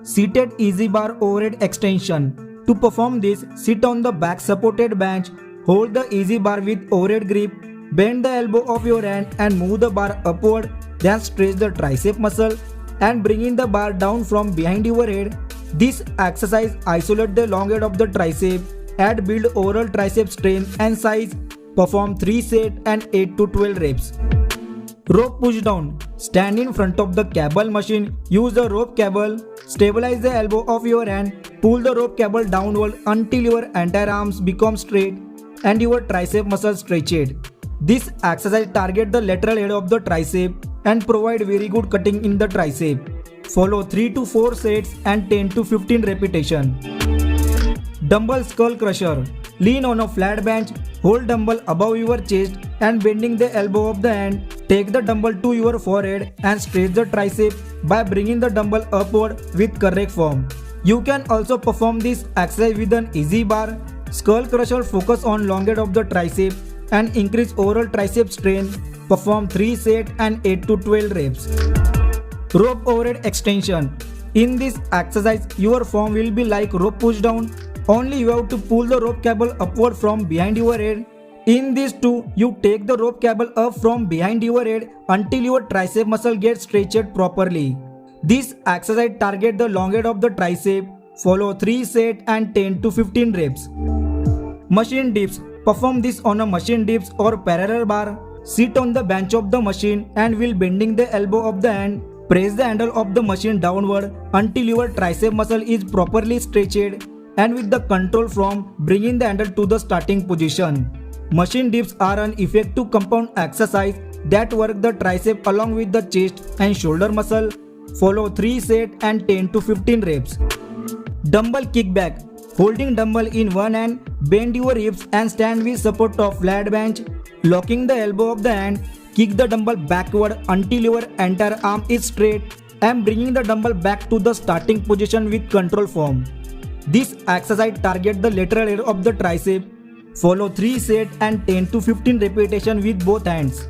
Seated easy bar overhead extension. To perform this, sit on the back supported bench, hold the easy bar with overhead grip, bend the elbow of your hand and move the bar upward, then stretch the tricep muscle and bringing the bar down from behind your head. This exercise isolates the long head of the tricep and build overall tricep strength and size. Perform 3 sets and 8 to 12 reps. Rope push down. Stand in front of the cable machine. Use the rope cable. Stabilize the elbow of your hand. Pull the rope cable downward until your entire arms become straight and your tricep muscles stretched. This exercise targets the lateral head of the tricep and provide very good cutting in the tricep. Follow 3 to 4 sets and 10 to 15 repetitions. Dumbbell skull crusher. Lean on a flat bench, hold dumbbell above your chest and bending the elbow of the hand. Take the dumbbell to your forehead and stretch the tricep by bringing the dumbbell upward with correct form. You can also perform this exercise with an easy bar. Skull crusher focus on long head of the tricep and increase overall tricep strength. Perform 3 sets and 8 to 12 reps. Rope overhead extension. In this exercise, your form will be like rope push down. Only you have to pull the rope cable upward from behind your head. In this too, you take the rope cable up from behind your head until your tricep muscle gets stretched properly. This exercise targets the long head of the tricep. Follow 3 sets and 10 to 15 reps. Machine dips. Perform this on a machine dips or parallel bar. Sit on the bench of the machine and while bending the elbow of the hand, press the handle of the machine downward until your tricep muscle is properly stretched and with the control from bringing the handle to the starting position. Machine dips are an effective compound exercise that work the tricep along with the chest and shoulder muscle. Follow 3 sets and 10 to 15 reps. Dumbbell kickback. Holding dumbbell in one hand, bend your hips and stand with support of flat bench. Locking the elbow of the hand, kick the dumbbell backward until your entire arm is straight and bringing the dumbbell back to the starting position with control form. This exercise targets the lateral head of the tricep. Follow 3 sets and 10 to 15 repetitions with both hands.